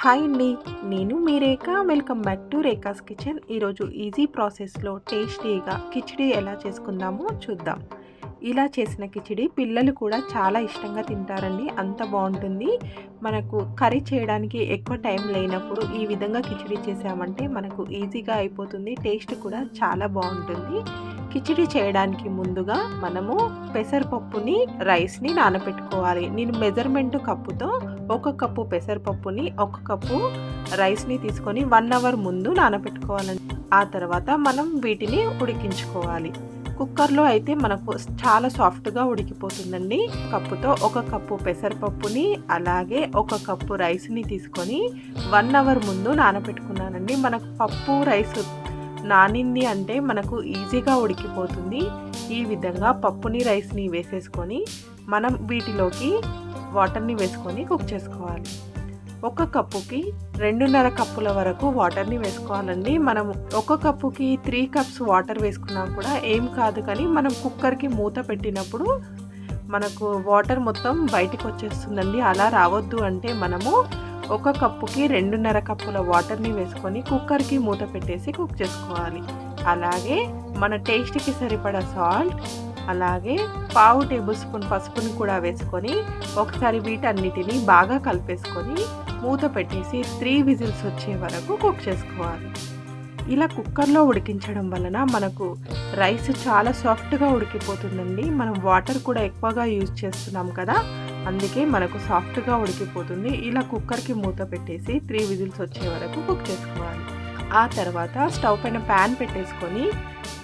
Hi అండి, నేను మీ Rekha. Welcome back to Rekha's kitchen. ఈరోజు ఈజీ ప్రాసెస్లో టేస్టీగా కిచిడి ఎలా చేసుకుందామో చూద్దాం. ఇలా చేసిన కిచిడి పిల్లలు కూడా చాలా ఇష్టంగా తింటారండి, అంత బాగుంటుంది. మనకు కర్రీ చేయడానికి ఎక్కువ టైం లేనప్పుడు ఈ విధంగా కిచిడి చేసామంటే మనకు ఈజీగా అయిపోతుంది, టేస్ట్ కూడా చాలా బాగుంటుంది. కిచిడి చేయడానికి ముందుగా మనము పెసరపప్పుని రైస్ని నానబెట్టుకోవాలి. నేను మెజర్మెంట్ కప్పుతో 1 కప్పు పెసరపప్పుని 1 కప్పు రైస్ని తీసుకొని 1 అవర్ ముందు నానబెట్టుకోవాలండి. ఆ తర్వాత మనం వీటిని ఉడికించుకోవాలి. కుక్కర్లో అయితే మనకు చాలా సాఫ్ట్గా ఉడికిపోతుందండి. కప్పుతో 1 కప్పు పెసరపప్పుని అలాగే 1 కప్పు రైస్ని తీసుకొని 1 అవర్ ముందు నానబెట్టుకున్నానండి. మనకు పప్పు రైస్ నానింది అంటే మనకు ఈజీగా ఉడికిపోతుంది. ఈ విధంగా పప్పుని రైస్ని వేసేసుకొని మనం వీటిలోకి వాటర్ని వేసుకొని కుక్ చేసుకోవాలి. 1 కప్పుకి 2.5 కప్పుల వరకు వాటర్ని వేసుకోవాలండి. మనం 1 కప్పుకి 3 కప్స్ వాటర్ వేసుకున్నా కూడా ఏం కాదు, కానీ మనం కుక్కర్కి మూత పెట్టినప్పుడు మనకు వాటర్ మొత్తం బయటికి వచ్చేస్తుందండి. అలా రావద్దు అంటే మనము 1 కప్పుకి 2.5 కప్పుల వాటర్ని వేసుకొని కుక్కర్కి మూత పెట్టేసి కుక్ చేసుకోవాలి. అలాగే మన టేస్ట్కి సరిపడా సాల్ట్, అలాగే 1/2 టేబుల్ స్పూన్ పసుపుని కూడా వేసుకొని ఒకసారి వీటన్నిటిని బాగా కలిపేసుకొని మూత పెట్టేసి 3 విజిల్స్ వచ్చే వరకు కుక్ చేసుకోవాలి. ఇలా కుక్కర్లో ఉడికించడం వలన మనకు రైస్ చాలా సాఫ్ట్గా ఉడికిపోతుందండి. మనం వాటర్ కూడా ఎక్కువగా యూజ్ చేస్తున్నాం కదా, అందుకే మనకు సాఫ్ట్గా ఉడికిపోతుంది. ఇలా కుక్కర్కి మూత పెట్టేసి 3 విజిల్స్ వచ్చే వరకు కుక్ చేసుకోవాలి. ఆ తర్వాత స్టవ్ పైన ప్యాన్ పెట్టేసుకొని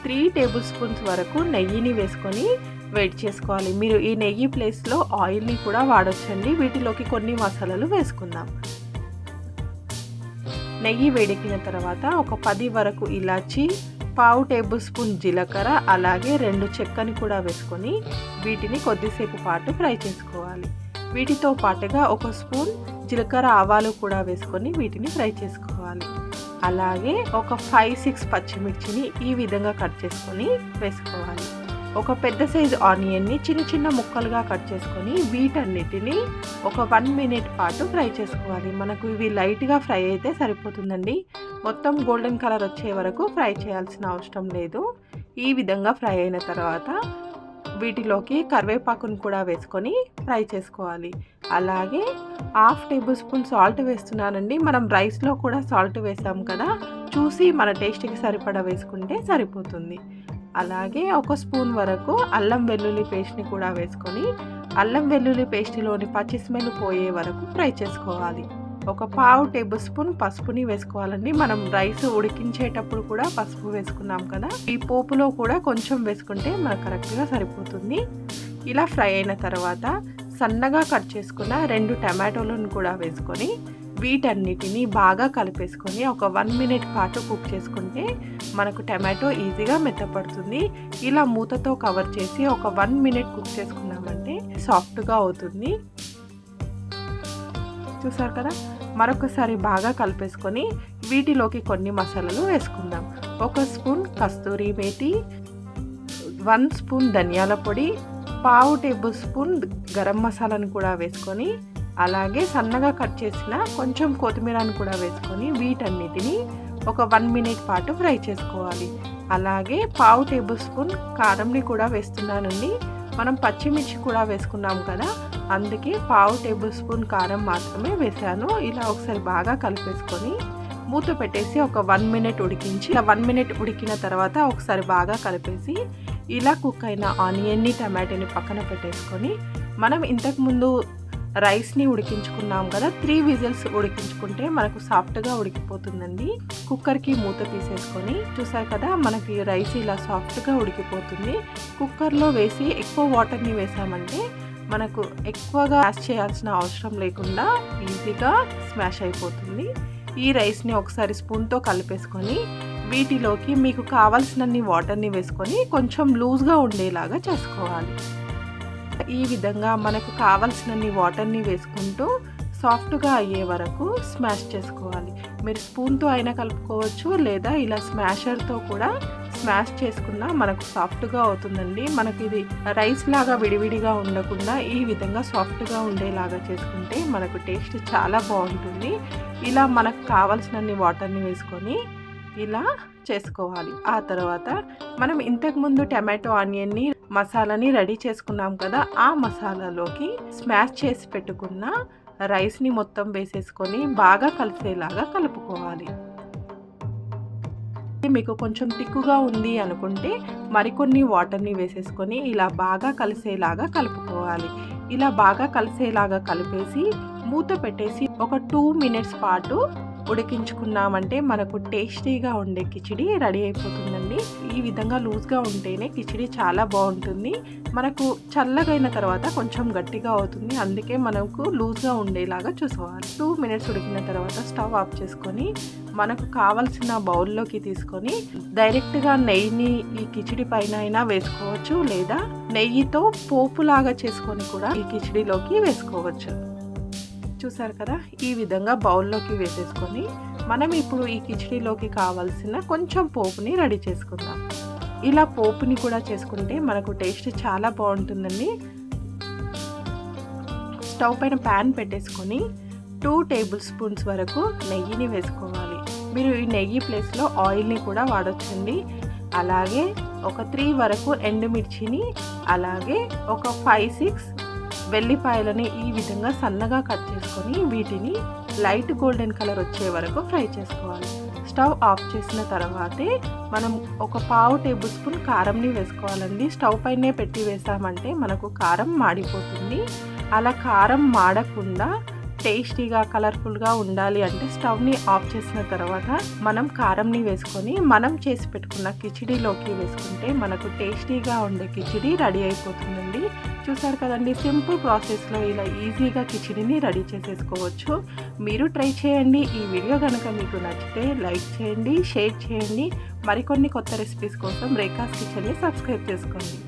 3 టేబుల్ స్పూన్స్ వరకు నెయ్యిని వేసుకొని వేడి చేసుకోవాలి. మీరు ఈ నెయ్యి ప్లేస్లో ఆయిల్ని కూడా వాడొచ్చండి. వీటిలోకి కొన్ని మసాలాలు వేసుకుందాం. నెయ్యి వేడెక్కిన తర్వాత ఒక 10 వరకు ఇలాచి, 1/2 టేబుల్ స్పూన్ జీలకర్ర, అలాగే 2 చెక్కని కూడా వేసుకొని వీటిని కొద్దిసేపు పాటు ఫ్రై చేసుకోవాలి. వీటితో పాటుగా 1 స్పూన్ జీలకర్ర ఆవాలు కూడా వేసుకొని వీటిని ఫ్రై చేసుకోవాలి. అలాగే ఒక 5-6 పచ్చిమిర్చిని ఈ విధంగా కట్ చేసుకొని వేసుకోవాలి. ఒక పెద్ద సైజు ఆనియన్ని చిన్న చిన్న ముక్కలుగా కట్ చేసుకొని వీటన్నిటిని ఒక 1 మినిట్ పాటు ఫ్రై చేసుకోవాలి. మనకు ఇవి లైట్గా ఫ్రై అయితే సరిపోతుందండి, మొత్తం గోల్డెన్ కలర్ వచ్చే వరకు ఫ్రై చేయాల్సిన అవసరం లేదు. ఈ విధంగా ఫ్రై అయిన తర్వాత వీటిలోకి కరివేపాకును కూడా వేసుకొని ఫ్రై చేసుకోవాలి. అలాగే 1/2 టేబుల్ స్పూన్ సాల్ట్ వేస్తున్నానండి. మనం రైస్లో కూడా సాల్ట్ వేసాం కదా, చూసి మన టేస్ట్కి సరిపడా వేసుకుంటే సరిపోతుంది. అలాగే 1 స్పూన్ వరకు అల్లం వెల్లుల్లి పేస్ట్ని కూడా వేసుకొని అల్లం వెల్లుల్లి పేస్ట్లోని పచ్చి స్మెల్ పోయే వరకు ఫ్రై చేసుకోవాలి. ఒక 1/2 టేబుల్ స్పూన్ పసుపుని వేసుకోవాలండి. మనం రైస్ ఉడికించేటప్పుడు కూడా పసుపు వేసుకున్నాం కదా, ఈ పోపులో కూడా కొంచెం వేసుకుంటే మనకు కరెక్ట్గా సరిపోతుంది. ఇలా ఫ్రై అయిన తర్వాత సన్నగా కట్ చేసుకున్న 2 టమాటోలను కూడా వేసుకొని వీటన్నిటిని బాగా కలిపేసుకొని ఒక 1 మినిట్ పాటు కుక్ చేసుకుంటే మనకు టమాటో ఈజీగా మెత్తపడుతుంది. ఇలా మూతతో కవర్ చేసి ఒక 1 మినిట్ కుక్ చేసుకున్నామంటే సాఫ్ట్గా అవుతుంది. చూసారు కదా, మరొకసారి బాగా కలిపేసుకొని వీటిలోకి కొన్ని మసాలాలు వేసుకుందాం. 1 స్పూన్ కస్తూరి మేతి, 1 స్పూన్ ధనియాల పొడి, 1/2 టేబుల్ స్పూన్ గరం మసాలాను కూడా వేసుకొని అలాగే సన్నగా కట్ చేసిన కొంచెం కొత్తిమీరను కూడా వేసుకొని వీటన్నిటిని ఒక 1 మినిట్ పాటు ఫ్రై చేసుకోవాలి. అలాగే 1/2 టేబుల్ స్పూన్ కారంని కూడా వేస్తున్నానండి. మనం పచ్చిమిర్చి కూడా వేసుకున్నాం కదా, అందుకే 1/2 టేబుల్ స్పూన్ కారం మాత్రమే వేసాను. ఇలా ఒకసారి బాగా కలిపేసుకొని మూత పెట్టేసి ఒక 1 మినిట్ ఉడికించి, ఇలా 1 మినిట్ ఉడికిన తర్వాత ఒకసారి బాగా కలిపేసి ఇలా కుక్ అయిన ఆనియన్ని టమాటోని పక్కన పెట్టేసుకొని మనం ఇంతకుముందు రైస్ని ఉడికించుకున్నాం కదా, 3 విజిల్స్ ఉడికించుకుంటే మనకు సాఫ్ట్గా ఉడికిపోతుందండి. కుక్కర్కి మూత తీసేసుకొని చూసారు కదా, మనకి రైస్ ఇలా సాఫ్ట్గా ఉడికిపోతుంది. కుక్కర్లో వేసి ఎక్కువ వాటర్ని వేసామంటే మనకు ఎక్కువగా స్మాష్ చేయాల్సిన అవసరం లేకుండా ఈజీగా స్మాష్ అయిపోతుంది. ఈ రైస్ని ఒకసారి స్పూన్తో కలిపేసుకొని వీటిలోకి మీకు కావాల్సినన్ని వాటర్ని వేసుకొని కొంచెం లూజ్గా ఉండేలాగా చేసుకోవాలి. ఈ విధంగా మనకు కావాల్సినన్ని వాటర్ని వేసుకుంటూ సాఫ్ట్గా అయ్యే వరకు స్మాష్ చేసుకోవాలి. మీరు స్పూన్తో అయినా కలుపుకోవచ్చు, లేదా ఇలా స్మాషర్తో కూడా స్మాష్ చేసుకున్నా మనకు సాఫ్ట్గా అవుతుందండి. మనకి ఇది రైస్ లాగా విడివిడిగా ఉండకుండా ఈ విధంగా సాఫ్ట్గా ఉండేలాగా చేసుకుంటే మనకు టేస్ట్ చాలా బాగుంటుంది. ఇలా మనకు కావాల్సినన్ని వాటర్ని వేసుకొని ఇలా చేసుకోవాలి. ఆ తర్వాత మనం ఇంతకుముందు టమాటో ఆనియన్ని మసాలాని రెడీ చేసుకున్నాం కదా, ఆ మసాలాలోకి స్మాష్ చేసి పెట్టుకున్న రైస్ని మొత్తం వేసేసుకొని బాగా కలిసేలాగా కలుపుకోవాలి. మీకు కొంచెం తిక్కుగా ఉంది అనుకుంటే మరికొన్ని వాటర్ని వేసేసుకొని ఇలా బాగా కలిసేలాగా కలుపుకోవాలి. ఇలా బాగా కలిసేలాగా కలిపేసి మూత పెట్టేసి ఒక 2 మినిట్స్ పాటు ఉడికించుకున్నామంటే మనకు టేస్టీగా ఉండే కిచిడి రెడీ అయిపోతుందండి. ఈ విధంగా లూజ్గా ఉంటేనే కిచిడి చాలా బాగుంటుంది. మనకు చల్లగైన తర్వాత కొంచెం గట్టిగా అవుతుంది, అందుకే మనకు లూజ్గా ఉండేలాగా చూసుకోవాలి. 2 మినిట్స్ ఉడికిన తర్వాత స్టవ్ ఆఫ్ చేసుకొని మనకు కావాల్సిన బౌల్లోకి తీసుకొని డైరెక్ట్గా నెయ్యిని ఈ కిచిడి పైన అయినా వేసుకోవచ్చు, లేదా నెయ్యితో పోపులాగా చేసుకొని కూడా ఈ కిచిడిలోకి వేసుకోవచ్చు. చూసారు కదా, ఈ విధంగా బౌల్లోకి వేసేసుకొని మనం ఇప్పుడు ఈ కిచిడిలోకి కావాల్సిన కొంచెం పోపుని రెడీ చేసుకుందాం. ఇలా పోపుని కూడా చేసుకుంటే మనకు టేస్ట్ చాలా బాగుంటుందండి. స్టవ్ పైన ప్యాన్ పెట్టేసుకొని 2 టేబుల్ స్పూన్స్ వరకు నెయ్యిని వేసుకోవాలి. మీరు ఈ నెయ్యి ప్లేస్లో ఆయిల్ని కూడా వాడొచ్చండి. అలాగే ఒక 3 వరకు ఎండుమిర్చిని, అలాగే ఒక 5-6 వెల్లిపాయలని ఈ విధంగా సన్నగా కట్ చేసుకొని వీటిని లైట్ గోల్డెన్ కలర్ వచ్చే వరకు ఫ్రై చేసుకోవాలి. స్టవ్ ఆఫ్ చేసిన తర్వాతే మనం ఒక 1/2 టేబుల్ స్పూన్ కారంని వేసుకోవాలండి. స్టవ్ పైనే పెట్టి వేసామంటే మనకు కారం మాడిపోతుంది. అలా కారం మాడకుండా టేస్టీగా కలర్ఫుల్గా ఉండాలి అంటే స్టవ్ని ఆఫ్ చేసిన తర్వాత మనం కారంని వేసుకొని మనం చేసి పెట్టుకున్న కిచిడిలోకి వేసుకుంటే మనకు టేస్టీగా ఉండే కిచిడి రెడీ అయిపోతుందండి. చూసారు కదండి, సింపుల్ ప్రాసెస్లో ఇలా ఈజీగా కిచిడిని రెడీ చేసేసుకోవచ్చు. మీరు ట్రై చేయండి. ఈ వీడియో కనుక మీకు నచ్చితే లైక్ చేయండి, షేర్ చేయండి. మరికొన్ని కొత్త రెసిపీస్ కోసం రేఖాస్ కిచెన్ని సబ్స్క్రైబ్ చేసుకోండి.